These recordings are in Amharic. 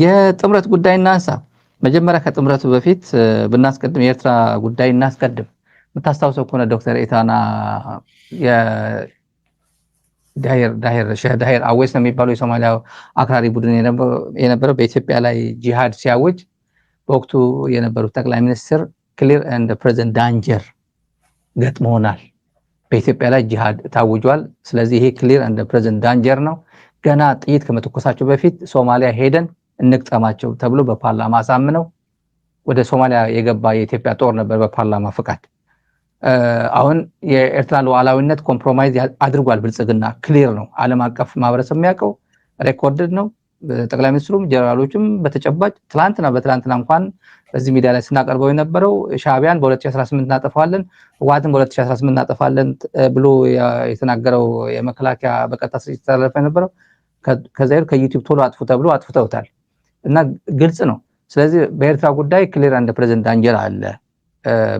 የጥምረት ጉዳይ እናንሳ። መጀመሪያ ከጥምረቱ በፊት ብናስቀድም የኤርትራ ጉዳይ እናስቀድም። የምታስታውሰው ከሆነ ዶክተር ኢታና ሼህ ዳሂር አዌስ ነው የሚባለው የሶማሊያ አክራሪ ቡድን የነበረው በኢትዮጵያ ላይ ጂሃድ ሲያውጅ በወቅቱ የነበሩት ጠቅላይ ሚኒስትር ክሊር ኤንድ ፕሬዘንት ዳንጀር ገጥሞናል፣ በኢትዮጵያ ላይ ጂሃድ ታውጇል፣ ስለዚህ ይሄ ክሊር ኤንድ ፕሬዘንት ዳንጀር ነው፣ ገና ጥይት ከመተኮሳቸው በፊት ሶማሊያ ሄደን እንቅጠማቸው ተብሎ በፓርላማ አሳምነው ወደ ሶማሊያ የገባ የኢትዮጵያ ጦር ነበር በፓርላማ ፍቃድ። አሁን የኤርትራ ሉዓላዊነት ኮምፕሮማይዝ አድርጓል ብልጽግና፣ ክሊር ነው፣ ዓለም አቀፍ ማህበረሰብ የሚያውቀው ሬኮርድድ ነው። ጠቅላይ ሚኒስትሩም ጀነራሎችም በተጨባጭ በትላንትና እንኳን በዚህ ሚዲያ ላይ ስናቀርበው የነበረው ሻዕቢያን በ2018 እናጠፋለን፣ ህወሓትን በ2018 እናጠፋለን ብሎ የተናገረው የመከላከያ በቀጥታ ሲተላለፍ የነበረው ከዛይር ከዩቲዩብ ቶሎ አጥፉ ተብሎ አጥፍተውታል እና ግልጽ ነው። ስለዚህ በኤርትራ ጉዳይ ክሊር ኤንድ ፕሬዘንት ዳንጀር አለ።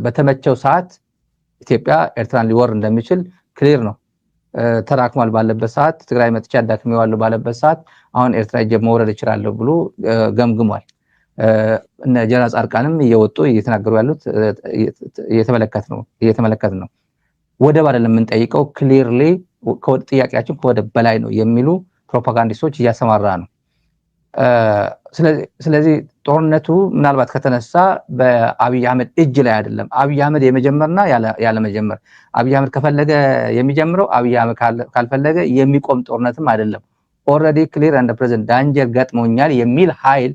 በተመቸው ሰዓት ኢትዮጵያ ኤርትራን ሊወር እንደሚችል ክሊር ነው። ተራክሟል ባለበት ሰዓት ትግራይ መጥቻ አዳክሜዋለሁ ባለበት ሰዓት አሁን ኤርትራ ሄጄ መውረድ እችላለሁ ብሎ ገምግሟል። እነ ጀነራል ጻድቃንም እየወጡ እየተናገሩ ያሉት እየተመለከት ነው። ወደብ አይደለም የምንጠይቀው፣ ክሊርሊ ጥያቄያችን ከወደብ በላይ ነው የሚሉ ፕሮፓጋንዲስቶች እያሰማራ ነው። ስለዚህ ጦርነቱ ምናልባት ከተነሳ በአብይ አህመድ እጅ ላይ አይደለም። አብይ አህመድ የመጀመርና ያለመጀመር፣ አብይ አህመድ ከፈለገ የሚጀምረው፣ አብይ አህመድ ካልፈለገ የሚቆም ጦርነትም አይደለም። ኦልሬዲ ክሊር ኤንድ ፕሬዘንት ዳንጀር ገጥሞኛል የሚል ኃይል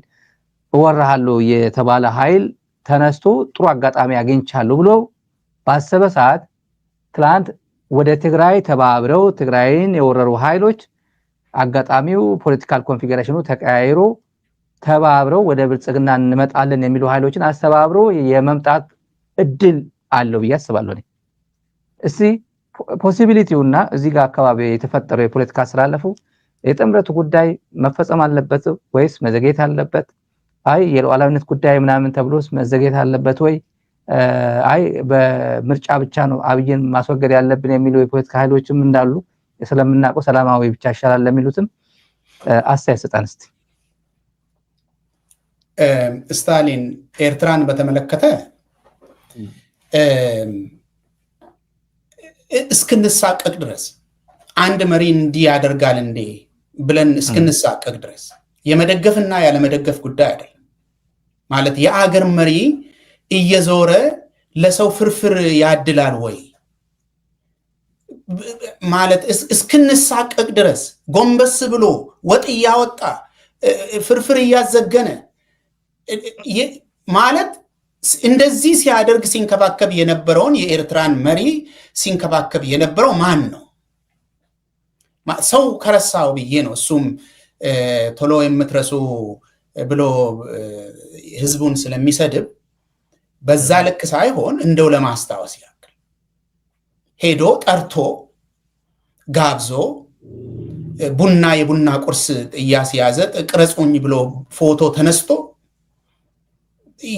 እወራሃለሁ የተባለ ኃይል ተነስቶ ጥሩ አጋጣሚ አግኝቻለሁ ብሎ ባሰበ ሰዓት ትላንት ወደ ትግራይ ተባብረው ትግራይን የወረሩ ኃይሎች አጋጣሚው ፖለቲካል ኮንፊገሬሽኑ ተቀያይሮ ተባብረው ወደ ብልጽግና እንመጣለን የሚሉ ኃይሎችን አስተባብሮ የመምጣት እድል አለው ብዬ አስባለሁ። እስቲ ፖሲቢሊቲውና እዚህ ጋር አካባቢ የተፈጠረው የፖለቲካ ስላለፉ የጥምረቱ ጉዳይ መፈጸም አለበት ወይስ መዘግየት አለበት? አይ የሉዓላዊነት ጉዳይ ምናምን ተብሎስ መዘግየት አለበት ወይ? አይ በምርጫ ብቻ ነው አብይን ማስወገድ ያለብን የሚሉ የፖለቲካ ኃይሎችም እንዳሉ ስለምናውቀው ሰላማዊ ብቻ ይሻላል ለሚሉትም አስተያየት ስጠን እስቲ። ስታሊን ኤርትራን በተመለከተ እስክንሳቀቅ ድረስ አንድ መሪ እንዲህ ያደርጋል እንዴ ብለን እስክንሳቀቅ ድረስ የመደገፍና ያለመደገፍ ጉዳይ አይደለም። ማለት የአገር መሪ እየዞረ ለሰው ፍርፍር ያድላል ወይ ማለት እስክንሳቀቅ ድረስ ጎንበስ ብሎ ወጥ እያወጣ ፍርፍር እያዘገነ ማለት እንደዚህ ሲያደርግ ሲንከባከብ የነበረውን የኤርትራን መሪ ሲንከባከብ የነበረው ማን ነው? ሰው ከረሳው ብዬ ነው። እሱም ቶሎ የምትረሱ ብሎ ህዝቡን ስለሚሰድብ በዛ ልክ ሳይሆን እንደው ለማስታወስ ያክል ሄዶ ጠርቶ ጋብዞ የቡና ቁርስ እያስያዘ ቅረጹኝ ብሎ ፎቶ ተነስቶ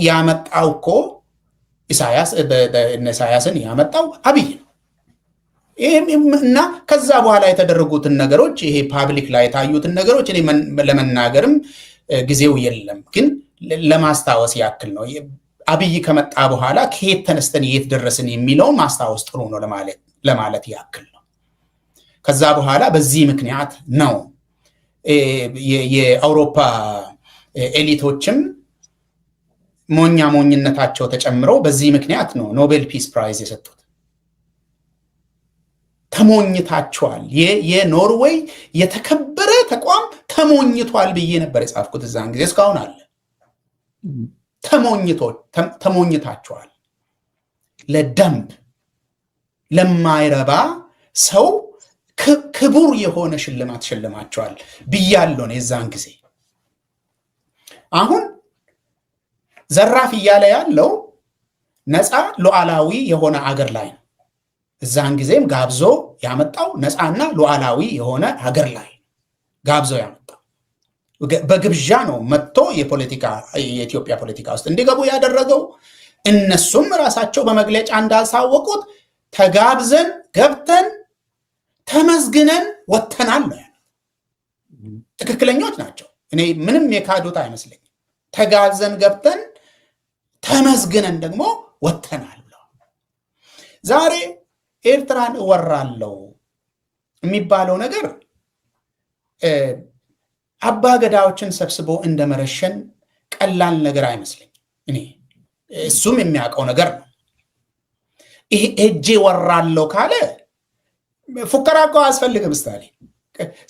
ያመጣው እኮ ኢሳያስን ያመጣው አብይ ነው። እና ከዛ በኋላ የተደረጉትን ነገሮች ይሄ ፓብሊክ ላይ የታዩትን ነገሮች እኔ ለመናገርም ጊዜው የለም፣ ግን ለማስታወስ ያክል ነው። አብይ ከመጣ በኋላ ከየት ተነስተን የት ደረስን የሚለውን ማስታወስ ጥሩ ነው ለማለት ያክል ነው። ከዛ በኋላ በዚህ ምክንያት ነው የአውሮፓ ኤሊቶችም ሞኝነታቸው ተጨምረው በዚህ ምክንያት ነው ኖቤል ፒስ ፕራይዝ የሰጡት። ተሞኝታቸዋል። የኖርዌይ የተከበረ ተቋም ተሞኝቷል ብዬ ነበር የጻፍኩት እዛን ጊዜ፣ እስካሁን አለ። ተሞኝታቸዋል። ለደንብ ለማይረባ ሰው ክቡር የሆነ ሽልማት ሸልማቸዋል ብያለሁ ነው የዛን ጊዜ። አሁን ዘራፍ እያለ ያለው ነፃ ሉዓላዊ የሆነ አገር ላይ ነው። እዛን ጊዜም ጋብዞ ያመጣው ነፃና ሉዓላዊ የሆነ ሀገር ላይ ጋብዞ ያመጣው በግብዣ ነው መጥቶ የኢትዮጵያ ፖለቲካ ውስጥ እንዲገቡ ያደረገው። እነሱም ራሳቸው በመግለጫ እንዳሳወቁት ተጋብዘን ገብተን ተመዝግነን ወተናል ነው። ትክክለኞች ናቸው። እኔ ምንም የካዱት አይመስለኝም። ተጋብዘን ገብተን ተመስግነን ደግሞ ወጥተናል ብለው ዛሬ ኤርትራን እወራለሁ የሚባለው ነገር አባገዳዎችን ሰብስቦ እንደመረሸን ቀላል ነገር አይመስለኝም። እኔ እሱም የሚያውቀው ነገር ነው። ይሄ እጄ ወራለሁ ካለ ፉከራ እኮ አያስፈልግም። ምሳሌ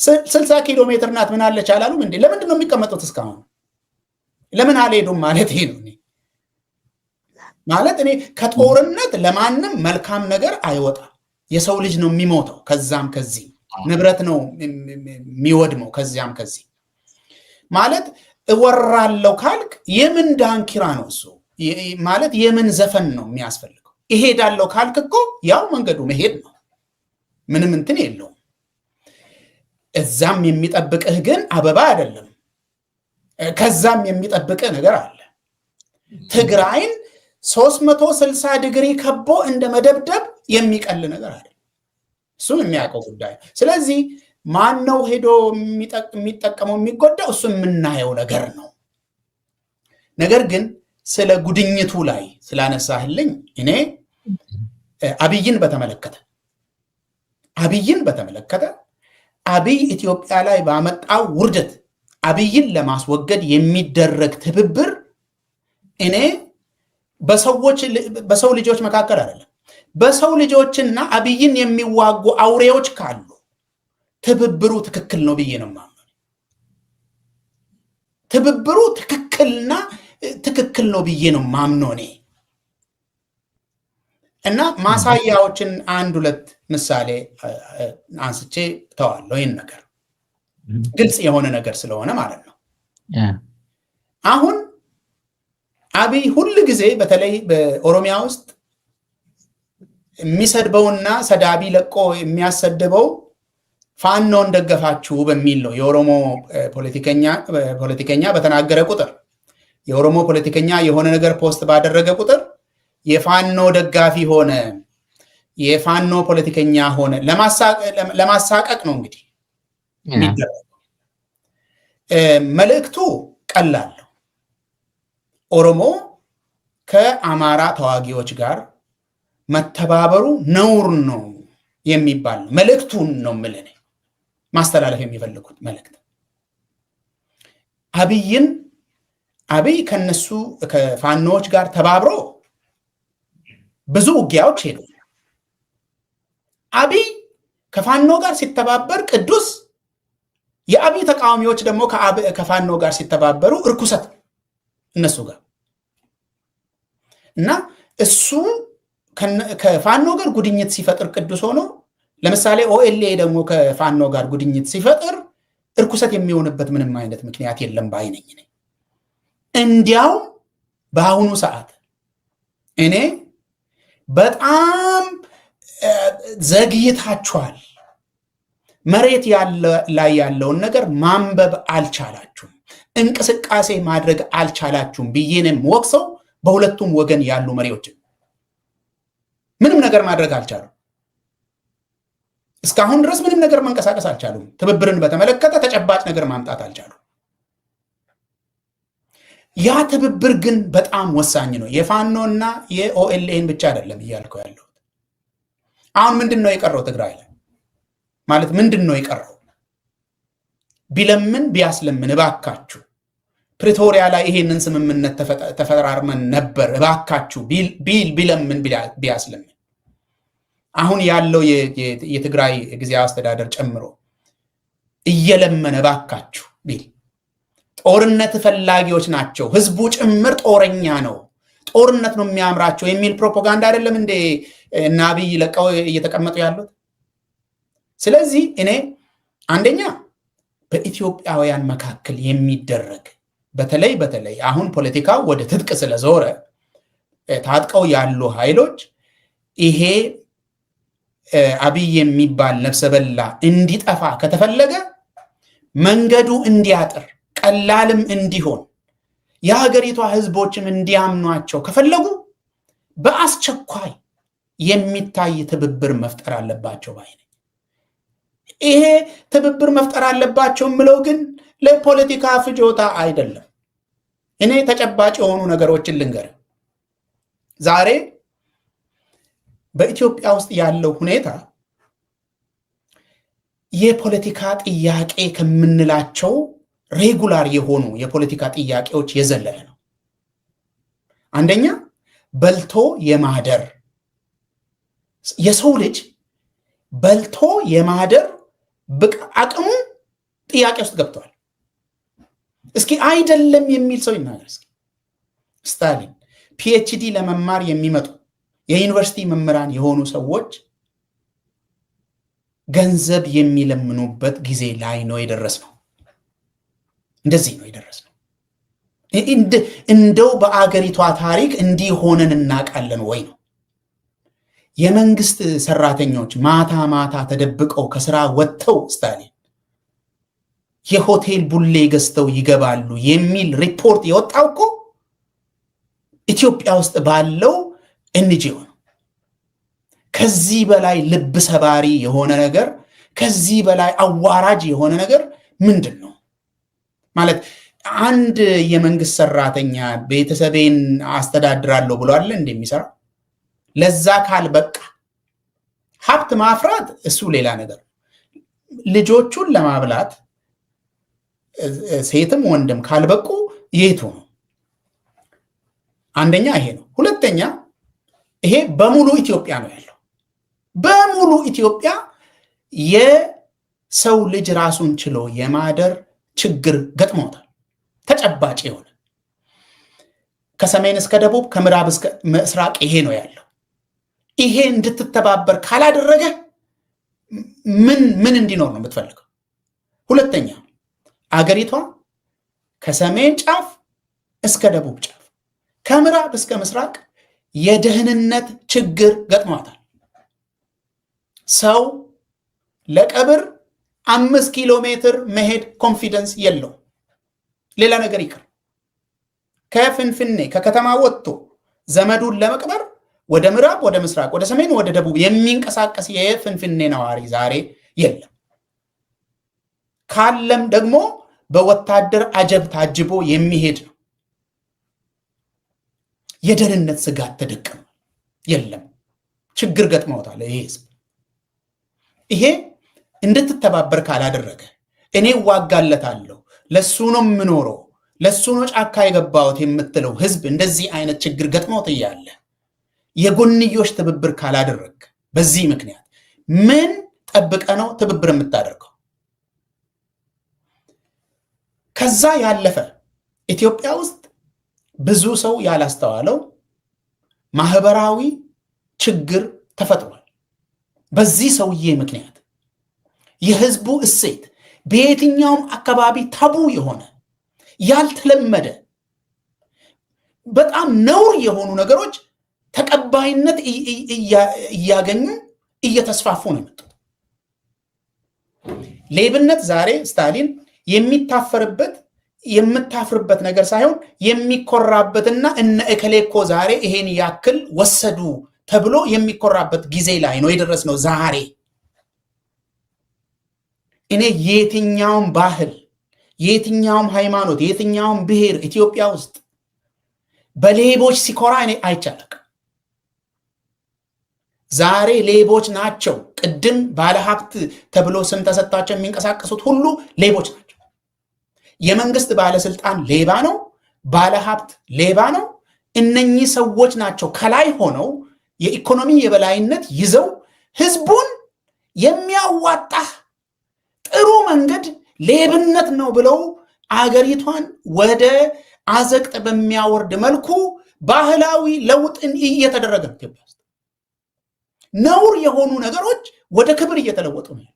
60 ኪሎ ሜትር ናት ምን አለች አላሉም እንዴ? ለምንድን ነው የሚቀመጡት እስካሁን? ለምን አልሄዱም ማለት ይሄ ነው። ማለት እኔ ከጦርነት ለማንም መልካም ነገር አይወጣም። የሰው ልጅ ነው የሚሞተው፣ ከዛም ከዚህ ንብረት ነው የሚወድመው፣ ከዚያም ከዚህ ማለት እወራለሁ ካልክ የምን ዳንኪራ ነው እሱ? ማለት የምን ዘፈን ነው የሚያስፈልገው? እሄዳለሁ ካልክ እኮ ያው መንገዱ መሄድ ነው፣ ምንም እንትን የለውም። እዛም የሚጠብቅህ ግን አበባ አይደለም፣ ከዛም የሚጠብቅህ ነገር አለ። ትግራይን 360 ዲግሪ ከቦ እንደ መደብደብ የሚቀል ነገር አይደለም። እሱም የሚያውቀው ጉዳይ። ስለዚህ ማን ነው ሄዶ የሚጠቀመው የሚጎዳው? እሱ የምናየው ነገር ነው። ነገር ግን ስለ ጉድኝቱ ላይ ስላነሳህልኝ እኔ አብይን በተመለከተ አብይ ኢትዮጵያ ላይ ባመጣው ውርደት አብይን ለማስወገድ የሚደረግ ትብብር እኔ በሰው ልጆች መካከል አይደለም፣ በሰው ልጆችና አብይን የሚዋጉ አውሬዎች ካሉ ትብብሩ ትክክል ነው ብዬ ነው የማምነው። ትብብሩ ትክክል ነው ብዬ ነው የማምነው እኔ። እና ማሳያዎችን አንድ ሁለት ምሳሌ አንስቼ ተዋለሁ። ይህን ነገር ግልጽ የሆነ ነገር ስለሆነ ማለት ነው። አሁን አብይ ሁል ጊዜ በተለይ በኦሮሚያ ውስጥ የሚሰድበውና ሰዳቢ ለቆ የሚያሰድበው ፋኖን ደገፋችሁ በሚል ነው። የኦሮሞ ፖለቲከኛ በተናገረ ቁጥር፣ የኦሮሞ ፖለቲከኛ የሆነ ነገር ፖስት ባደረገ ቁጥር የፋኖ ደጋፊ ሆነ፣ የፋኖ ፖለቲከኛ ሆነ። ለማሳቀቅ ነው እንግዲህ የሚደረገው። መልእክቱ ቀላል ነው። ኦሮሞ ከአማራ ተዋጊዎች ጋር መተባበሩ ነውር ነው የሚባል ነው። መልእክቱን ነው የምልህ ማስተላለፍ የሚፈልጉት መልእክት። አብይ ከነሱ ከፋኖዎች ጋር ተባብሮ ብዙ ውጊያዎች ሄዱ። አብይ ከፋኖ ጋር ሲተባበር ቅዱስ፣ የአብይ ተቃዋሚዎች ደግሞ ከፋኖ ጋር ሲተባበሩ እርኩሰት እነሱ ጋር እና እሱ ከፋኖ ጋር ጉድኝት ሲፈጥር ቅዱስ ሆኖ፣ ለምሳሌ ኦኤልኤ ደግሞ ከፋኖ ጋር ጉድኝት ሲፈጥር እርኩሰት የሚሆንበት ምንም አይነት ምክንያት የለም ባይነኝ ነኝ። እንዲያውም በአሁኑ ሰዓት እኔ በጣም ዘግይታችኋል፣ መሬት ላይ ያለውን ነገር ማንበብ አልቻላችሁም፣ እንቅስቃሴ ማድረግ አልቻላችሁም ብዬንም ወቅሰው በሁለቱም ወገን ያሉ መሪዎችን ምንም ነገር ማድረግ አልቻሉም። እስካሁን ድረስ ምንም ነገር መንቀሳቀስ አልቻሉም። ትብብርን በተመለከተ ተጨባጭ ነገር ማምጣት አልቻሉም። ያ ትብብር ግን በጣም ወሳኝ ነው። የፋኖና የኦኤልኤን ብቻ አይደለም እያልኩ ያለሁት። አሁን ምንድን ነው የቀረው ትግራይ ላይ? ማለት ምንድን ነው የቀረው? ቢለምን ቢያስለምን እባካችሁ ፕሪቶሪያ ላይ ይሄንን ስምምነት ተፈራርመን ነበር እባካችሁ ቢለምን ቢያስለምን አሁን ያለው የትግራይ ጊዜያዊ አስተዳደር ጨምሮ እየለመነ እባካችሁ ቢል፣ ጦርነት ፈላጊዎች ናቸው፣ ህዝቡ ጭምር ጦረኛ ነው፣ ጦርነት ነው የሚያምራቸው የሚል ፕሮፓጋንዳ አይደለም እንዴ እና አብይ ለቀው እየተቀመጡ ያሉት? ስለዚህ እኔ አንደኛ በኢትዮጵያውያን መካከል የሚደረግ በተለይ አሁን ፖለቲካው ወደ ትጥቅ ስለዞረ ታጥቀው ያሉ ኃይሎች ይሄ አብይ የሚባል ነፍሰ በላ እንዲጠፋ ከተፈለገ መንገዱ እንዲያጥር ቀላልም እንዲሆን የሀገሪቷ ህዝቦችም እንዲያምኗቸው ከፈለጉ በአስቸኳይ የሚታይ ትብብር መፍጠር አለባቸው ባይ ነኝ። ይሄ ትብብር መፍጠር አለባቸው የምለው ግን ለፖለቲካ ፍጆታ አይደለም። እኔ ተጨባጭ የሆኑ ነገሮችን ልንገር። ዛሬ በኢትዮጵያ ውስጥ ያለው ሁኔታ የፖለቲካ ጥያቄ ከምንላቸው ሬጉላር የሆኑ የፖለቲካ ጥያቄዎች የዘለለ ነው። አንደኛ በልቶ የማደር የሰው ልጅ በልቶ የማደር አቅሙ ጥያቄ ውስጥ ገብቷል። እስኪ አይደለም የሚል ሰው ይናገር። እስኪ ስታሊን ፒኤችዲ ለመማር የሚመጡ የዩኒቨርሲቲ መምህራን የሆኑ ሰዎች ገንዘብ የሚለምኑበት ጊዜ ላይ ነው የደረስነው። እንደዚህ ነው የደረስነው። እንደው በአገሪቷ ታሪክ እንዲህ ሆነን እናውቃለን ወይ ነው? የመንግስት ሰራተኞች ማታ ማታ ተደብቀው ከስራ ወጥተው ስታሊን የሆቴል ቡሌ ገዝተው ይገባሉ የሚል ሪፖርት የወጣው እኮ ኢትዮጵያ ውስጥ ባለው ኤንጂኦ ነው። ከዚህ በላይ ልብ ሰባሪ የሆነ ነገር፣ ከዚህ በላይ አዋራጅ የሆነ ነገር ምንድን ነው ማለት? አንድ የመንግስት ሰራተኛ ቤተሰቤን አስተዳድራለሁ ብሏል እንደሚሰራ ለዛ ካልበቃ ሀብት ማፍራት እሱ ሌላ ነገር፣ ልጆቹን ለማብላት ሴትም ወንድም ካልበቁ የቱ ነው? አንደኛ ይሄ ነው። ሁለተኛ ይሄ በሙሉ ኢትዮጵያ ነው ያለው። በሙሉ ኢትዮጵያ የሰው ልጅ ራሱን ችሎ የማደር ችግር ገጥሞታል። ተጨባጭ የሆነ ከሰሜን እስከ ደቡብ ከምዕራብ እስከ ምስራቅ ይሄ ነው ያለው። ይሄ እንድትተባበር ካላደረገ ምን እንዲኖር ነው የምትፈልገው? ሁለተኛ አገሪቷ ከሰሜን ጫፍ እስከ ደቡብ ጫፍ ከምዕራብ እስከ ምስራቅ የደህንነት ችግር ገጥሟታል። ሰው ለቀብር 5 ኪሎ ሜትር መሄድ ኮንፊደንስ የለው። ሌላ ነገር ይቅር፣ ከፍንፍኔ ከከተማ ወጥቶ ዘመዱን ለመቅበር ወደ ምዕራብ፣ ወደ ምስራቅ፣ ወደ ሰሜን፣ ወደ ደቡብ የሚንቀሳቀስ የፍንፍኔ ነዋሪ ዛሬ የለም። ካለም ደግሞ በወታደር አጀብ ታጅቦ የሚሄድ ነው። የደህንነት ስጋት ተደቅኗል። የለም፣ ችግር ገጥመውታል ይሄ ህዝብ። ይሄ እንድትተባበር ካላደረገ እኔ ዋጋለታለሁ፣ ለሱ ነው የምኖረው፣ ለሱ ነው ጫካ የገባሁት የምትለው ህዝብ እንደዚህ አይነት ችግር ገጥሞት እያለ የጎንዮሽ ትብብር ካላደረግ በዚህ ምክንያት ምን ጠብቀ ነው ትብብር የምታደርገው? ከዛ ያለፈ ኢትዮጵያ ውስጥ ብዙ ሰው ያላስተዋለው ማህበራዊ ችግር ተፈጥሯል። በዚህ ሰውዬ ምክንያት የህዝቡ እሴት በየትኛውም አካባቢ ታቡ የሆነ ያልተለመደ በጣም ነውር የሆኑ ነገሮች ተቀባይነት እያገኙ እየተስፋፉ ነው የመጡት። ሌብነት ዛሬ ስታሊን የሚታፈርበት የምታፍርበት ነገር ሳይሆን የሚኮራበትና እነ እከሌ እኮ ዛሬ ይሄን ያክል ወሰዱ ተብሎ የሚኮራበት ጊዜ ላይ ነው የደረስነው ዛሬ። እኔ የትኛውም ባህል፣ የትኛውም ሃይማኖት፣ የትኛውም ብሔር ኢትዮጵያ ውስጥ በሌቦች ሲኮራ እኔ አይቻልም። ዛሬ ሌቦች ናቸው። ቅድም ባለሀብት ተብሎ ስም ተሰጥቷቸው የሚንቀሳቀሱት ሁሉ ሌቦች ናቸው። የመንግስት ባለስልጣን ሌባ ነው፣ ባለሀብት ሌባ ነው። እነኚህ ሰዎች ናቸው ከላይ ሆነው የኢኮኖሚ የበላይነት ይዘው ህዝቡን የሚያዋጣ ጥሩ መንገድ ሌብነት ነው ብለው አገሪቷን ወደ አዘቅጥ በሚያወርድ መልኩ ባህላዊ ለውጥን እየተደረገ ነው። ኢትዮጵያ ውስጥ ነውር የሆኑ ነገሮች ወደ ክብር እየተለወጡ ነው።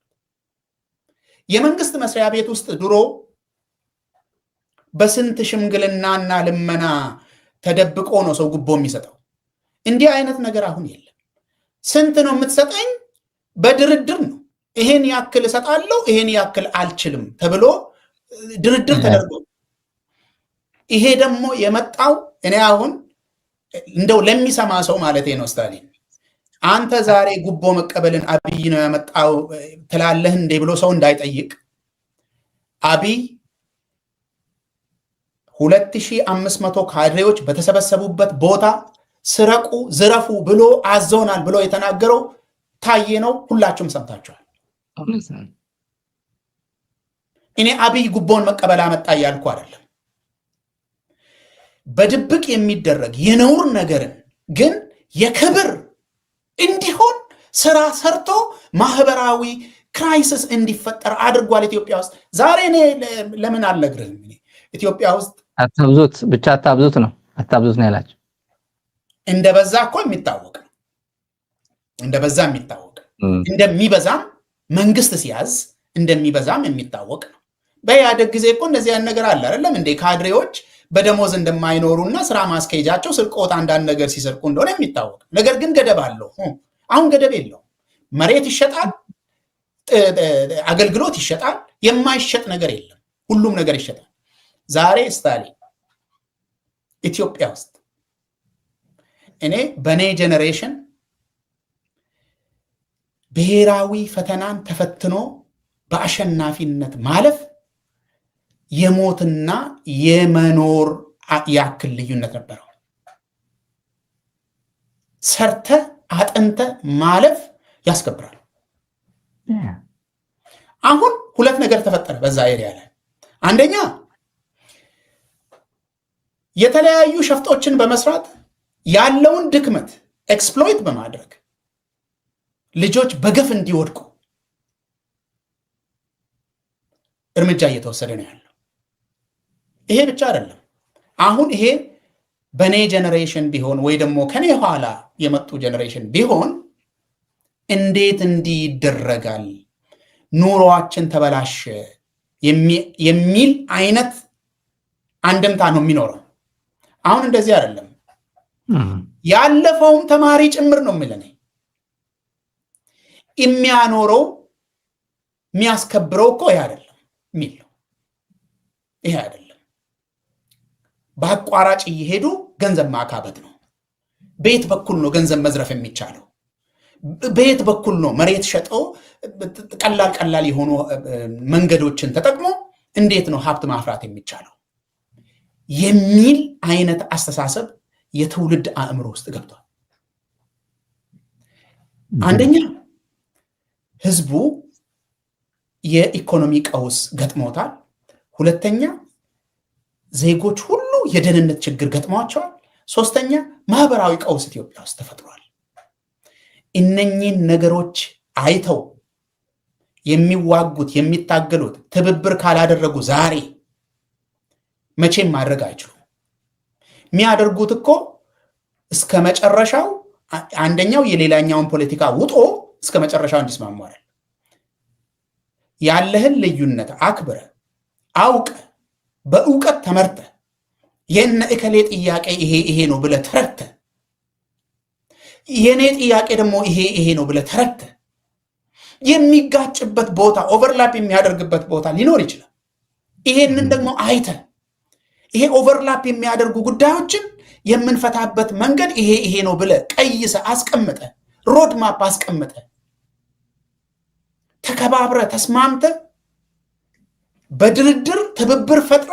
የመንግስት መስሪያ ቤት ውስጥ ድሮ በስንት ሽምግልናና ልመና ተደብቆ ነው ሰው ጉቦ የሚሰጠው። እንዲህ አይነት ነገር አሁን የለም። ስንት ነው የምትሰጠኝ? በድርድር ነው። ይሄን ያክል እሰጣለሁ፣ ይሄን ያክል አልችልም ተብሎ ድርድር ተደርጎ ይሄ ደግሞ የመጣው እኔ አሁን እንደው ለሚሰማ ሰው ማለት ነው ስታሊን አንተ ዛሬ ጉቦ መቀበልን አብይ ነው ያመጣው ትላለህ እንዴ ብሎ ሰው እንዳይጠይቅ አብይ 2500 ካድሬዎች በተሰበሰቡበት ቦታ ስረቁ ዝረፉ ብሎ አዘውናል ብሎ የተናገረው ታዬ ነው። ሁላችሁም ሰምታችኋል። እኔ አብይ ጉቦን መቀበል አመጣ እያልኩ አይደለም። በድብቅ የሚደረግ የነውር ነገርን ግን የክብር እንዲሆን ስራ ሰርቶ ማህበራዊ ክራይሲስ እንዲፈጠር አድርጓል ኢትዮጵያ ውስጥ። ዛሬ እኔ ለምን አልነግርህም? ኢትዮጵያ ውስጥ አታብዙት ብቻ አታብዙት ነው ያላቸው። እንደበዛ እኮ የሚታወቅ ነው። እንደበዛ የሚታወቅ እንደሚበዛም መንግስት ሲያዝ እንደሚበዛም የሚታወቅ ነው። በኢህአዴግ ጊዜ እኮ እንደዚህ አይነት ነገር አለ አይደለም እንዴ? ካድሬዎች በደሞዝ እንደማይኖሩና ስራ ማስኬጃቸው ስርቆት አንዳንድ ነገር ሲሰርቁ እንደሆነ የሚታወቅ ነገር ግን ገደብ አለው። አሁን ገደብ የለው። መሬት ይሸጣል፣ አገልግሎት ይሸጣል፣ የማይሸጥ ነገር የለም። ሁሉም ነገር ይሸጣል። ዛሬ ስታሊን ኢትዮጵያ ውስጥ እኔ በኔ ጄኔሬሽን ብሔራዊ ፈተናን ተፈትኖ በአሸናፊነት ማለፍ የሞትና የመኖር ያክል ልዩነት ነበረው። ሰርተ አጥንተ ማለፍ ያስከብራል። አሁን ሁለት ነገር ተፈጠረ በዛ ኤሪያ ላይ። አንደኛ የተለያዩ ሸፍጦችን በመስራት ያለውን ድክመት ኤክስፕሎይት በማድረግ ልጆች በገፍ እንዲወድቁ እርምጃ እየተወሰደ ነው ያለው። ይሄ ብቻ አይደለም። አሁን ይሄ በኔ ጀነሬሽን ቢሆን ወይ ደግሞ ከኔ ኋላ የመጡ ጀነሬሽን ቢሆን እንዴት እንዲህ ይደረጋል፣ ኑሮአችን ተበላሸ የሚል አይነት አንድምታ ነው የሚኖረው። አሁን እንደዚህ አይደለም። ያለፈውም ተማሪ ጭምር ነው የሚለኝ የሚያኖረው የሚያስከብረው እኮ ይሄ አይደለም የሚል ነው። ይሄ አይደለም። በአቋራጭ እየሄዱ ገንዘብ ማካበት ነው። በየት በኩል ነው መዝረፍ የሚቻለው? በየት በኩል ነው መሬት ሸጠው ቀላል የሆኑ መንገዶችን ተጠቅሞ እንዴት ነው ሀብት ማፍራት የሚቻለው የሚል አይነት አስተሳሰብ የትውልድ አእምሮ ውስጥ ገብቷል። አንደኛ ህዝቡ የኢኮኖሚ ቀውስ ገጥሞታል። ሁለተኛ ዜጎች ሁሉ የደህንነት ችግር ገጥሟቸዋል። ሶስተኛ ማህበራዊ ቀውስ ኢትዮጵያ ውስጥ ተፈጥሯል። እነኚህን ነገሮች አይተው የሚዋጉት የሚታገሉት ትብብር ካላደረጉ ዛሬ መቼም ማድረግ አይችሉም። የሚያደርጉት እኮ እስከ መጨረሻው አንደኛው የሌላኛውን ፖለቲካ ውጦ እስከ መጨረሻው እንዲስማሙ አይደል። ያለህን ልዩነት አክብረ አውቀ በእውቀት ተመርተ የነ እከሌ ጥያቄ ይሄ ነው ብለ ተረድተ የኔ ጥያቄ ደግሞ ይሄ ነው ብለ ተረድተ የሚጋጭበት ቦታ ኦቨርላፕ የሚያደርግበት ቦታ ሊኖር ይችላል። ይሄንን ደግሞ አይተ ይሄ ኦቨርላፕ የሚያደርጉ ጉዳዮችን የምንፈታበት መንገድ ይሄ ነው ብለ ቀይሰ አስቀምጠ ሮድማፕ አስቀምጠ ተከባብረ ተስማምተ በድርድር ትብብር ፈጥረ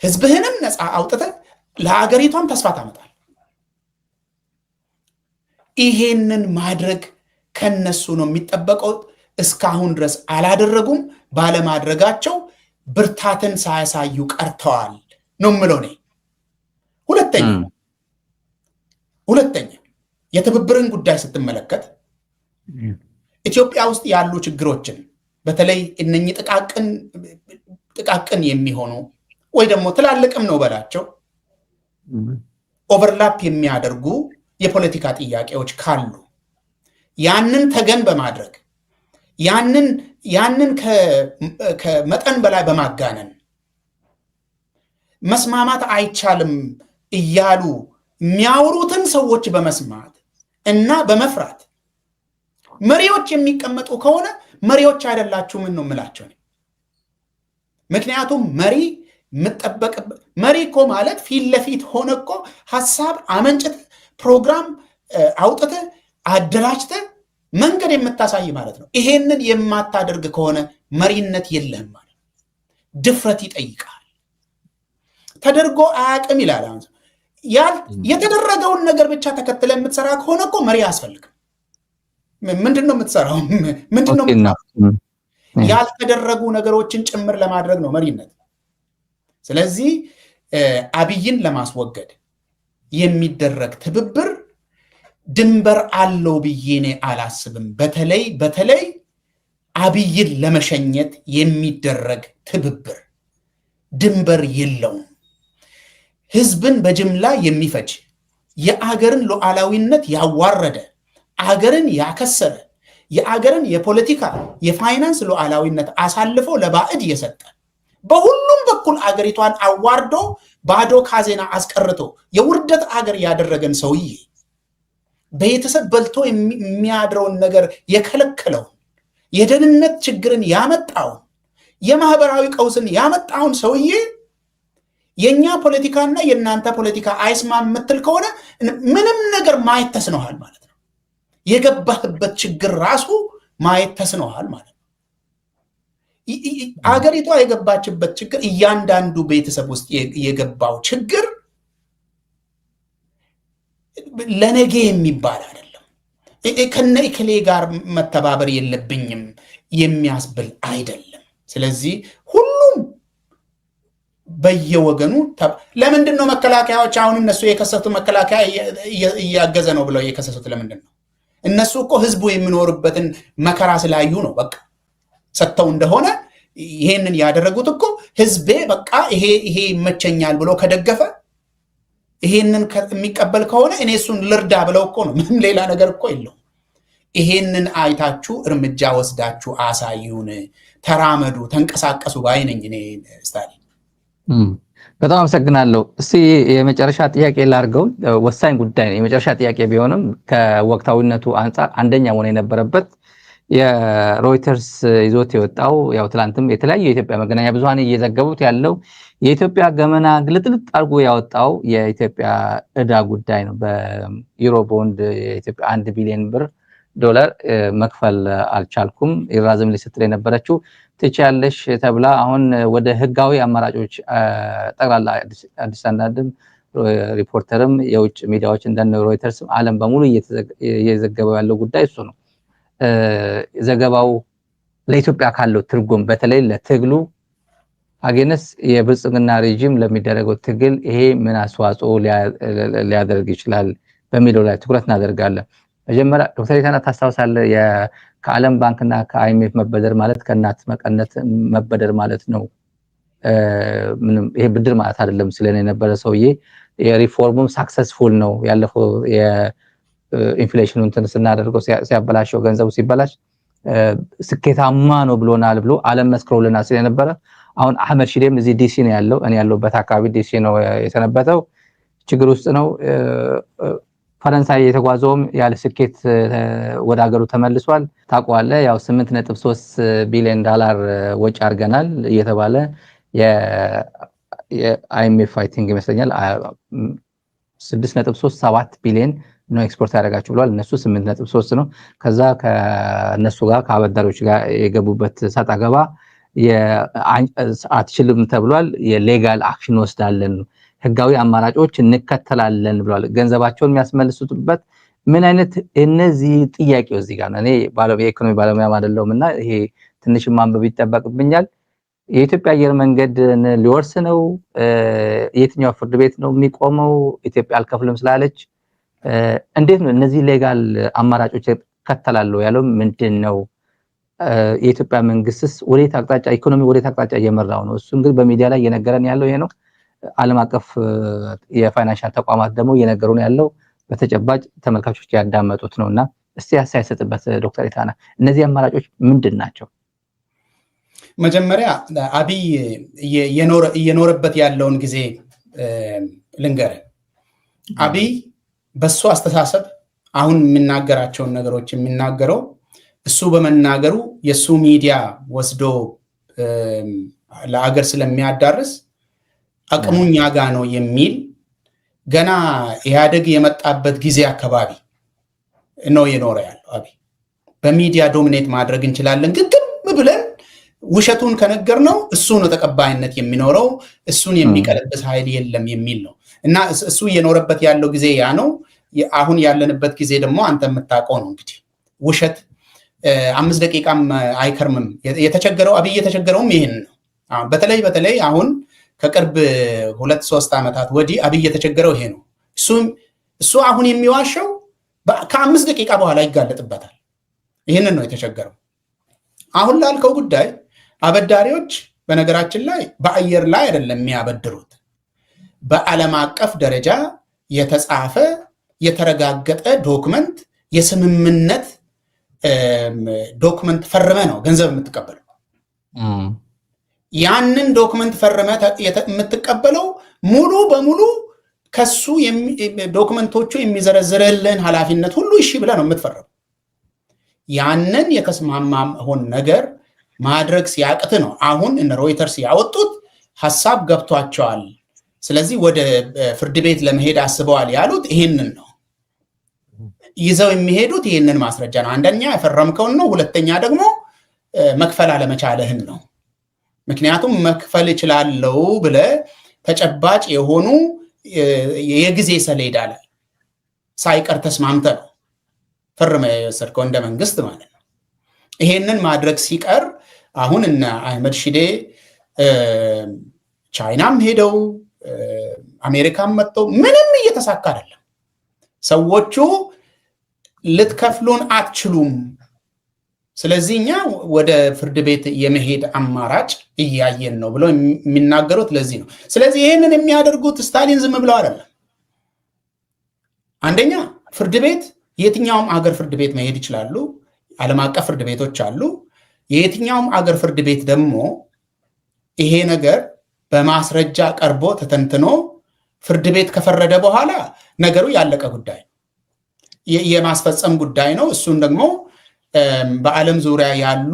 ህዝብህንም ነፃ አውጥተ ለሀገሪቷም ተስፋ ታመጣል። ይሄንን ማድረግ ከነሱ ነው የሚጠበቀው። እስካሁን ድረስ አላደረጉም። ባለማድረጋቸው ብርታትን ሳያሳዩ ቀርተዋል ነው የምለው እኔ። ሁለተኛ የትብብርን ጉዳይ ስትመለከት ኢትዮጵያ ውስጥ ያሉ ችግሮችን በተለይ እነኚህ ጥቃቅን የሚሆኑ ወይ ደግሞ ትላልቅም ነው በላቸው ኦቨርላፕ የሚያደርጉ የፖለቲካ ጥያቄዎች ካሉ ያንን ተገን በማድረግ ያንን ከመጠን በላይ በማጋነን መስማማት አይቻልም እያሉ የሚያወሩትን ሰዎች በመስማት እና በመፍራት መሪዎች የሚቀመጡ ከሆነ መሪዎች አይደላችሁም ነው የምላቸው። ምክንያቱም መሪ እኮ ማለት ፊት ለፊት ሆነ እኮ ሐሳብ አመንጭት ፕሮግራም አውጥተ አደራጅተ መንገድ የምታሳይ ማለት ነው። ይሄንን የማታደርግ ከሆነ መሪነት የለህም ማለት። ድፍረት ይጠይቃል። ተደርጎ አያውቅም ይላል። የተደረገውን ነገር ብቻ ተከትለ የምትሰራ ከሆነ እኮ መሪ አያስፈልግም። ምንድነው የምትሰራው? ምንድነው ያልተደረጉ ነገሮችን ጭምር ለማድረግ ነው መሪነት። ስለዚህ አብይን ለማስወገድ የሚደረግ ትብብር ድንበር አለው ብዬ እኔ አላስብም። በተለይ አብይን ለመሸኘት የሚደረግ ትብብር ድንበር የለውም። ህዝብን በጅምላ የሚፈጅ የአገርን ሉዓላዊነት ያዋረደ አገርን ያከሰረ የአገርን የፖለቲካ የፋይናንስ ሉዓላዊነት አሳልፎ ለባዕድ የሰጠ በሁሉም በኩል አገሪቷን አዋርዶ ባዶ ካዜና አስቀርቶ የውርደት አገር ያደረገን ሰውዬ ቤተሰብ በልቶ የሚያድረውን ነገር የከለከለውን የደህንነት ችግርን ያመጣውን የማህበራዊ ቀውስን ያመጣውን ሰውዬ የኛ ፖለቲካና የእናንተ ፖለቲካ አይስማም የምትል ከሆነ ምንም ነገር ማየት ተስኖሃል ማለት ነው። የገባህበት ችግር ራሱ ማየት ተስኖሃል ማለት ነው። አገሪቷ የገባችበት ችግር እያንዳንዱ ቤተሰብ ውስጥ የገባው ችግር ለነገ የሚባል አይደለም። ከነ እከሌ ጋር መተባበር የለብኝም የሚያስብል አይደለም። ስለዚህ ሁሉም በየወገኑ ለምንድን ነው መከላከያዎች አሁን እነሱ የከሰቱ መከላከያ እያገዘ ነው ብለው የከሰሱት ለምንድን ነው? እነሱ እኮ ህዝቡ የሚኖርበትን መከራ ስላዩ ነው። በቃ ሰጥተው እንደሆነ ይሄንን ያደረጉት እኮ ህዝቤ በቃ ይሄ ይመቸኛል ብሎ ከደገፈ ይሄንን የሚቀበል ከሆነ እኔ እሱን ልርዳ ብለው እኮ ነው። ምንም ሌላ ነገር እኮ የለውም። ይሄንን አይታችሁ እርምጃ ወስዳችሁ አሳዩን፣ ተራመዱ፣ ተንቀሳቀሱ ባይነኝ እኔ ስታሊን። በጣም አመሰግናለሁ። እስቲ የመጨረሻ ጥያቄ ላድርገው። ወሳኝ ጉዳይ ነው። የመጨረሻ ጥያቄ ቢሆንም ከወቅታዊነቱ አንጻር አንደኛ መሆን የነበረበት የሮይተርስ ይዞት የወጣው ያው ትላንትም የተለያዩ የኢትዮጵያ መገናኛ ብዙሃን እየዘገቡት ያለው የኢትዮጵያ ገመና ግልጥልጥ አድርጎ ያወጣው የኢትዮጵያ ዕዳ ጉዳይ ነው። በዩሮ ቦንድ የኢትዮጵያ 1 ቢሊዮን ብር ዶላር መክፈል አልቻልኩም ይራዘምልኝ ስትል የነበረችው ትችያለሽ ተብላ አሁን ወደ ህጋዊ አማራጮች ጠቅላላ አዲስ ስታንዳርድም ሪፖርተርም የውጭ ሚዲያዎች እንደነ ሮይተርስም ዓለም በሙሉ እየዘገበው ያለው ጉዳይ እሱ ነው። ዘገባው ለኢትዮጵያ ካለው ትርጉም በተለይ ለትግሉ አገነስ የብልጽግና ሬጂም ለሚደረገው ትግል ይሄ ምን አስተዋጽኦ ሊያደርግ ይችላል በሚለው ላይ ትኩረት እናደርጋለን። መጀመሪያ ዶክተር ኢታና ታስታውሳለህ ከዓለም ባንክና ከአይኤምኤፍ መበደር ማለት ከእናት መቀነት መበደር ማለት ነው። ምንም ይሄ ብድር ማለት አይደለም ስለኔ የነበረ ሰውዬ የሪፎርሙም ሳክሰስፉል ነው ያለፈው የኢንፍሌሽኑን እንትን ስናደርገው ሲያበላሸው ገንዘቡ ሲበላሽ ስኬታማ ነው ብሎናል ብሎ ዓለም መስክሮልናል ስለነበረ አሁን አህመድ ሺዴም እዚህ ዲሲ ነው ያለው። እኔ ያለሁበት አካባቢ ዲሲ ነው የሰነበተው። ችግር ውስጥ ነው። ፈረንሳይ የተጓዘውም ያለ ስኬት ወደ ሀገሩ ተመልሷል። ታውቀዋለህ ያው 8.3 ቢሊዮን ዶላር ወጪ አድርገናል እየተባለ የአይኤምኤፍ አይ ቲንክ ይመስለኛል 6.37 ቢሊዮን ነው ኤክስፖርት ያደረጋችሁ ብሏል። እነሱ 8.3 ነው። ከዛ ከነሱ ጋር ከአበዳሪዎች ጋር የገቡበት ሰጣ ገባ አትችልም ተብሏል። የሌጋል አክሽን ወስዳለን ህጋዊ አማራጮች እንከተላለን ብሏል። ገንዘባቸውን የሚያስመልሱበት ምን አይነት እነዚህ ጥያቄው እዚህ ጋር ነው። እኔ የኢኮኖሚ ባለሙያ አይደለሁምና ይሄ ትንሽ ማንበብ ይጠበቅብኛል። የኢትዮጵያ አየር መንገድ ሊወርስ ነው? የትኛው ፍርድ ቤት ነው የሚቆመው? ኢትዮጵያ አልከፍልም ስላለች እንዴት ነው እነዚህ ሌጋል አማራጮች ከተላሉ ያለው ምንድን ነው? የኢትዮጵያ መንግስትስ ወዴት አቅጣጫ ኢኮኖሚ ወዴት አቅጣጫ እየመራው ነው? እሱን ግን በሚዲያ ላይ እየነገረን ያለው ይሄ ነው። ዓለም አቀፍ የፋይናንሻል ተቋማት ደግሞ እየነገሩን ያለው በተጨባጭ ተመልካቾች ያዳመጡት ነውና እስቲ አስተያየት ሰጥበት ዶክተር ኢታና እነዚህ አማራጮች ምንድን ናቸው? መጀመሪያ አብይ እየኖረበት ያለውን ጊዜ ልንገር። አብይ በሱ አስተሳሰብ አሁን የሚናገራቸውን ነገሮች የሚናገረው እሱ በመናገሩ የሱ ሚዲያ ወስዶ ለአገር ስለሚያዳርስ አቅሙኛ ጋ ነው የሚል ገና ኢህአዴግ የመጣበት ጊዜ አካባቢ ነው የኖረ ያለው። አብይ በሚዲያ ዶሚኔት ማድረግ እንችላለን ግን ብለን ውሸቱን ከነገርነው እሱ ነው ተቀባይነት የሚኖረው፣ እሱን የሚቀለብስ ኃይል የለም የሚል ነው እና እሱ እየኖረበት ያለው ጊዜ ያ ነው። አሁን ያለንበት ጊዜ ደግሞ አንተ የምታውቀው ነው እንግዲህ ውሸት 5 ደቂቃም አይከርምም። የተቸገረው አብይ የተቸገረውም ይሄን ነው። በተለይ አሁን ከቅርብ 2-3 ዓመታት ወዲህ አብይ የተቸገረው ይሄ ነው። እሱ አሁን የሚዋሸው ከ5 ደቂቃ በኋላ ይጋለጥበታል። ይህንን ነው የተቸገረው። አሁን ላልከው ጉዳይ አበዳሪዎች በነገራችን ላይ በአየር ላይ አይደለም የሚያበድሩት፣ በዓለም አቀፍ ደረጃ የተጻፈ የተረጋገጠ ዶክመንት፣ የስምምነት ዶክመንት ፈርመ ነው ገንዘብ የምትቀበለው። ያንን ዶክመንት ፈርመ የምትቀበለው ሙሉ በሙሉ ከሱ ዶክመንቶቹ የሚዘረዝርልን ኃላፊነት ሁሉ እሺ ብለህ ነው የምትፈርመው። ያንን የተስማማውን ነገር ማድረግ ሲያቅት ነው አሁን እነ ሮይተርስ ያወጡት ሐሳብ ገብቷቸዋል፣ ስለዚህ ወደ ፍርድ ቤት ለመሄድ አስበዋል ያሉት ይሄንን ነው። ይዘው የሚሄዱት ይሄንን ማስረጃ ነው። አንደኛ የፈረምከውን ነው፣ ሁለተኛ ደግሞ መክፈል አለመቻለህን ነው። ምክንያቱም መክፈል እችላለሁ ብለህ ተጨባጭ የሆኑ የጊዜ ሰሌዳ ላይ ሳይቀር ተስማምተህ ነው ፈርመ የወሰድከው እንደ መንግስት ማለት ነው። ይሄንን ማድረግ ሲቀር አሁን እነ አህመድ ሺዴ ቻይናም ሄደው አሜሪካም መጥተው ምንም እየተሳካ አይደለም። ሰዎቹ ልትከፍሉን አትችሉም፣ ስለዚህ እኛ ወደ ፍርድ ቤት የመሄድ አማራጭ እያየን ነው ብለው የሚናገሩት ለዚህ ነው። ስለዚህ ይህንን የሚያደርጉት ስታሊን ዝም ብለው አይደለም። አንደኛ ፍርድ ቤት የትኛውም አገር ፍርድ ቤት መሄድ ይችላሉ። ዓለም አቀፍ ፍርድ ቤቶች አሉ። የየትኛውም አገር ፍርድ ቤት ደግሞ ይሄ ነገር በማስረጃ ቀርቦ ተተንትኖ ፍርድ ቤት ከፈረደ በኋላ ነገሩ ያለቀ ጉዳይ የማስፈጸም ጉዳይ ነው። እሱን ደግሞ በዓለም ዙሪያ ያሉ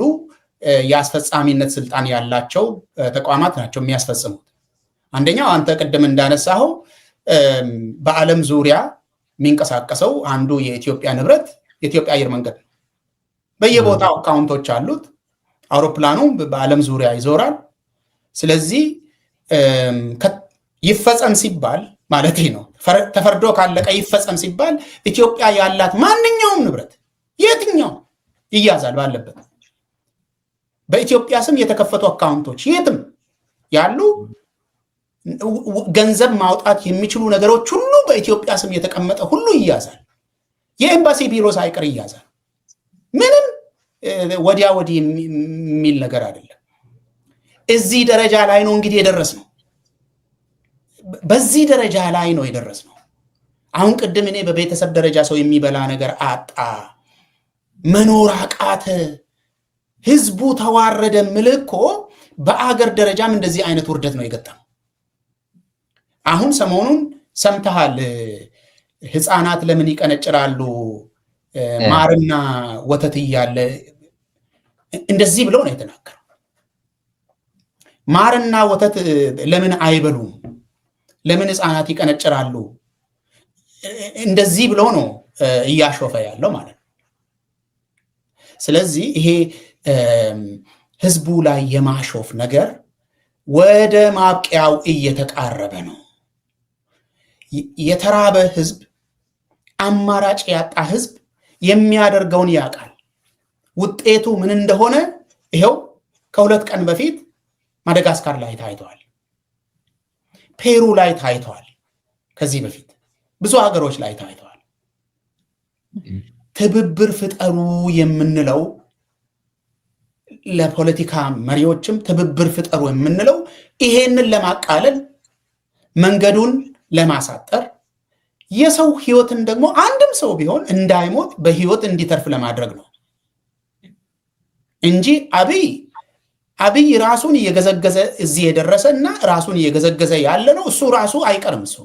የአስፈጻሚነት ስልጣን ያላቸው ተቋማት ናቸው የሚያስፈጽሙት። አንደኛው አንተ ቅድም እንዳነሳኸው በዓለም ዙሪያ የሚንቀሳቀሰው አንዱ የኢትዮጵያ ንብረት የኢትዮጵያ አየር መንገድ ነው። በየቦታው አካውንቶች አሉት። አውሮፕላኑ በዓለም ዙሪያ ይዞራል። ስለዚህ ይፈጸም ሲባል ማለት ነው ተፈርዶ ካለቀ ይፈጸም ሲባል ኢትዮጵያ ያላት ማንኛውም ንብረት የትኛው ይያዛል ባለበት። በኢትዮጵያ ስም የተከፈቱ አካውንቶች የትም ያሉ ገንዘብ ማውጣት የሚችሉ ነገሮች ሁሉ በኢትዮጵያ ስም የተቀመጠ ሁሉ ይያዛል። የኤምባሲ ቢሮ ሳይቀር ይያዛል። ምንም ወዲያ ወዲህ የሚል ነገር አይደለም። እዚህ ደረጃ ላይ ነው እንግዲህ የደረስነው። በዚህ ደረጃ ላይ ነው የደረስነው። አሁን ቅድም እኔ በቤተሰብ ደረጃ ሰው የሚበላ ነገር አጣ፣ መኖር አቃተ፣ ህዝቡ ተዋረደ ምልኮ በአገር ደረጃም እንደዚህ አይነት ውርደት ነው የገጠመው። አሁን ሰሞኑን ሰምተሃል፣ ህፃናት ለምን ይቀነጭራሉ ማርና ወተት እያለ እንደዚህ ብለው ነው የተናገረው። ማርና ወተት ለምን አይበሉም? ለምን ህፃናት ይቀነጭራሉ? እንደዚህ ብለው ነው እያሾፈ ያለው ማለት ነው። ስለዚህ ይሄ ህዝቡ ላይ የማሾፍ ነገር ወደ ማብቂያው እየተቃረበ ነው። የተራበ ህዝብ፣ አማራጭ ያጣ ህዝብ የሚያደርገውን ያውቃል። ውጤቱ ምን እንደሆነ ይሄው ከ2 ቀን በፊት ማደጋስካር ላይ ታይቷል። ፔሩ ላይ ታይቷል። ከዚህ በፊት ብዙ ሀገሮች ላይ ታይቷል። ትብብር ፍጠሩ የምንለው ለፖለቲካ መሪዎችም ትብብር ፍጠሩ የምንለው ይሄንን ለማቃለል መንገዱን ለማሳጠር የሰው ህይወትን ደግሞ አንድም ሰው ቢሆን እንዳይሞት በህይወት እንዲተርፍ ለማድረግ ነው እንጂ አብይ ራሱን እየገዘገዘ እዚህ የደረሰ እና ራሱን እየገዘገዘ ያለ ነው። እሱ ራሱ አይቀርም። እሱ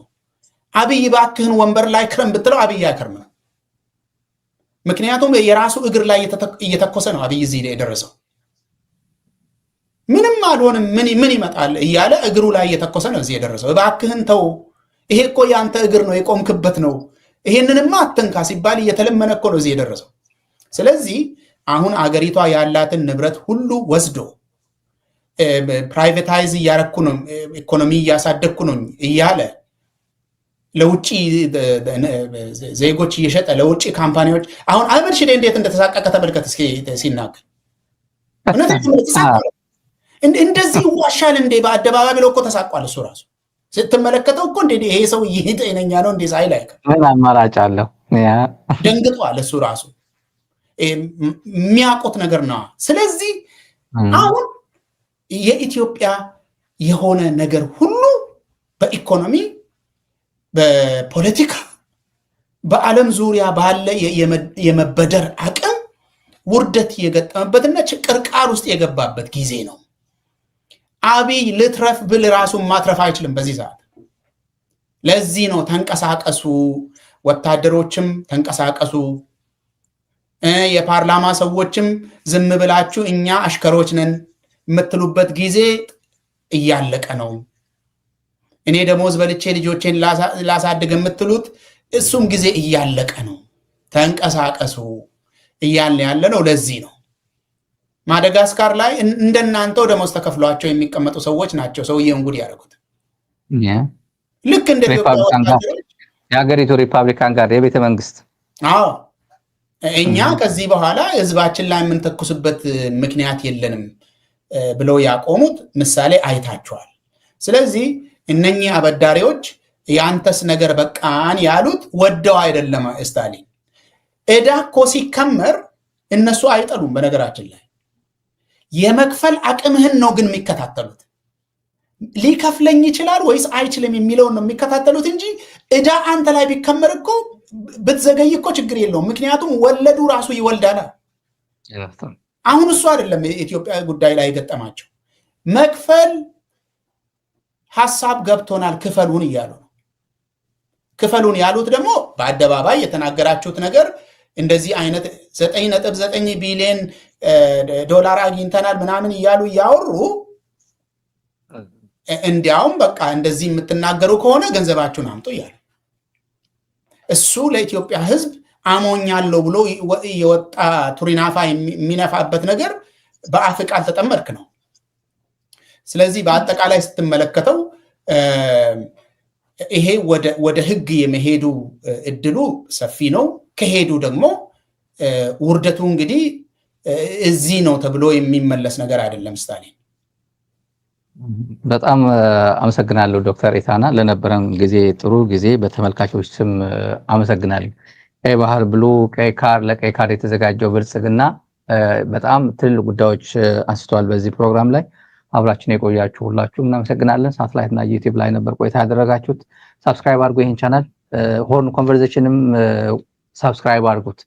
አብይ ባክህን ወንበር ላይ ክረም ብትለው አብይ አይከርም። ምክንያቱም የራሱ እግር ላይ እየተኮሰ ነው አብይ እዚህ የደረሰው። ምንም አልሆንም ምን ይመጣል እያለ እግሩ ላይ እየተኮሰ ነው እዚህ የደረሰው። ባክህን ተው፣ ይሄ እኮ ያንተ እግር ነው የቆምክበት ነው፣ ይሄንንማ አትንካ ሲባል እየተለመነ እኮ ነው እዚህ የደረሰው። ስለዚህ አሁን አገሪቷ ያላትን ንብረት ሁሉ ወስዶ ፕራይቬታይዝ እያረኩ ነው፣ ኢኮኖሚ እያሳደግኩ ነው እያለ ለውጭ ዜጎች እየሸጠ ለውጭ ካምፓኒዎች አሁን አህመድ ሺዴ እንዴት እንደተሳቀቀ ተመልከት እስኪ ሲናገር። እንደዚህ ይዋሻል እንዴ? በአደባባይ ብለው እኮ ተሳቋል። እሱ ራሱ ስትመለከተው እኮ እንዴ ይሄ ሰው ይሄ ጤነኛ ነው እንዴ ሳይል አይቀር ምን አማራጭ አለው? ደንግጧል። እሱ ራሱ የሚያውቁት ነገር ነው። ስለዚህ አሁን የኢትዮጵያ የሆነ ነገር ሁሉ በኢኮኖሚ በፖለቲካ በዓለም ዙሪያ ባለ የመበደር አቅም ውርደት የገጠመበትና ቅርቃር ውስጥ የገባበት ጊዜ ነው። አብይ ልትረፍ ብል ራሱን ማትረፍ አይችልም በዚህ ሰዓት። ለዚህ ነው ተንቀሳቀሱ፣ ወታደሮችም ተንቀሳቀሱ፣ የፓርላማ ሰዎችም ዝም ብላችሁ እኛ አሽከሮች ነን የምትሉበት ጊዜ እያለቀ ነው። እኔ ደሞዝ በልቼ ልጆቼን ላሳድግ የምትሉት እሱም ጊዜ እያለቀ ነው። ተንቀሳቀሱ እያለ ያለ ነው። ለዚህ ነው ማደጋስካር ላይ እንደናንተው ደሞዝ ተከፍሏቸው የሚቀመጡ ሰዎች ናቸው ሰውዬውን ጉድ ያደረጉት። ልክ እንደ የሀገሪቱ ሪፐብሊካን ጋር የቤተ መንግስት እኛ ከዚህ በኋላ ህዝባችን ላይ የምንተኩስበት ምክንያት የለንም ብለው ያቆሙት ምሳሌ አይታችኋል። ስለዚህ እነኚህ አበዳሪዎች የአንተስ ነገር በቃን ያሉት ወደው አይደለም። ስታሊን ዕዳ እኮ ሲከመር እነሱ አይጠሉም። በነገራችን ላይ የመክፈል አቅምህን ነው ግን የሚከታተሉት። ሊከፍለኝ ይችላል ወይስ አይችልም የሚለውን ነው የሚከታተሉት እንጂ ዕዳ አንተ ላይ ቢከመር እኮ ብትዘገይ እኮ ችግር የለውም። ምክንያቱም ወለዱ ራሱ ይወልዳል። አሁን እሱ አይደለም የኢትዮጵያ ጉዳይ ላይ የገጠማቸው። መክፈል ሐሳብ ገብቶናል ክፈሉን እያሉ ነው። ክፈሉን ያሉት ደግሞ በአደባባይ የተናገራችሁት ነገር እንደዚህ አይነት 9.9 ቢሊዮን ዶላር አግኝተናል ምናምን እያሉ እያወሩ እንዲያውም በቃ እንደዚህ የምትናገሩ ከሆነ ገንዘባችሁን አምጡ እያሉ እሱ ለኢትዮጵያ ሕዝብ አሞኛለሁ ብሎ የወጣ ቱሪናፋ የሚነፋበት ነገር በአፍ ቃል ተጠመድክ ነው። ስለዚህ በአጠቃላይ ስትመለከተው ይሄ ወደ ህግ የመሄዱ እድሉ ሰፊ ነው። ከሄዱ ደግሞ ውርደቱ እንግዲህ እዚህ ነው ተብሎ የሚመለስ ነገር አይደለም። ስታሊን በጣም አመሰግናለሁ ዶክተር ኢታና ለነበረን ጊዜ፣ ጥሩ ጊዜ በተመልካቾች ስም አመሰግናለሁ። ቀይ ባህር ብሉ ቀይ ካርድ ለቀይ ካርድ የተዘጋጀው ብልጽግና በጣም ትልልቅ ጉዳዮች አንስተዋል በዚህ ፕሮግራም ላይ። አብራችን የቆያችሁ ሁላችሁም እናመሰግናለን። ሳትላይት እና ዩቲዩብ ላይ ነበር ቆይታ ያደረጋችሁት። ሳብስክራይብ አድርጉ ይህን ቻናል። ሆርን ኮንቨርሴሽንም ሳብስክራይብ አድርጉት።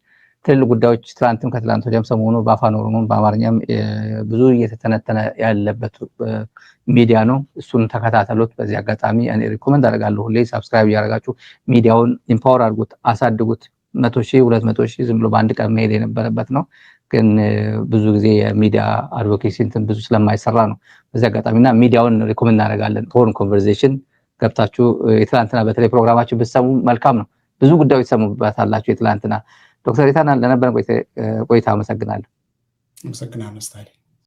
ትልልቅ ጉዳዮች ትላንትም ከትላንት ወዲያም ሰሞኑ በአፋን ኦሮሞም በአማርኛም ብዙ እየተተነተነ ያለበት ሚዲያ ነው። እሱን ተከታተሉት። በዚህ አጋጣሚ እኔ ሪኮመንድ አደርጋለሁ ሁሌ ሳብስክራይብ እያደረጋችሁ ሚዲያውን ኢምፓወር አድርጉት፣ አሳድጉት። 100,000 200,000 ዝም ብሎ በአንድ ቀን መሄድ የነበረበት ነው። ግን ብዙ ጊዜ የሚዲያ አድቮኬሲ እንትን ብዙ ስለማይሰራ ነው። በዚህ አጋጣሚና ሚዲያውን ሪኮመንድ እናደርጋለን። ሆርን ኮንቨርሴሽን ገብታችሁ የትላንትና በተለይ ፕሮግራማችሁ ብትሰሙ መልካም ነው። ብዙ ጉዳዮች ሰሙበታላችሁ የትላንትና። ዶክተር ኢታና ለነበረን ቆይታ አመሰግናለሁ። አመሰግናለሁ ስታሊን።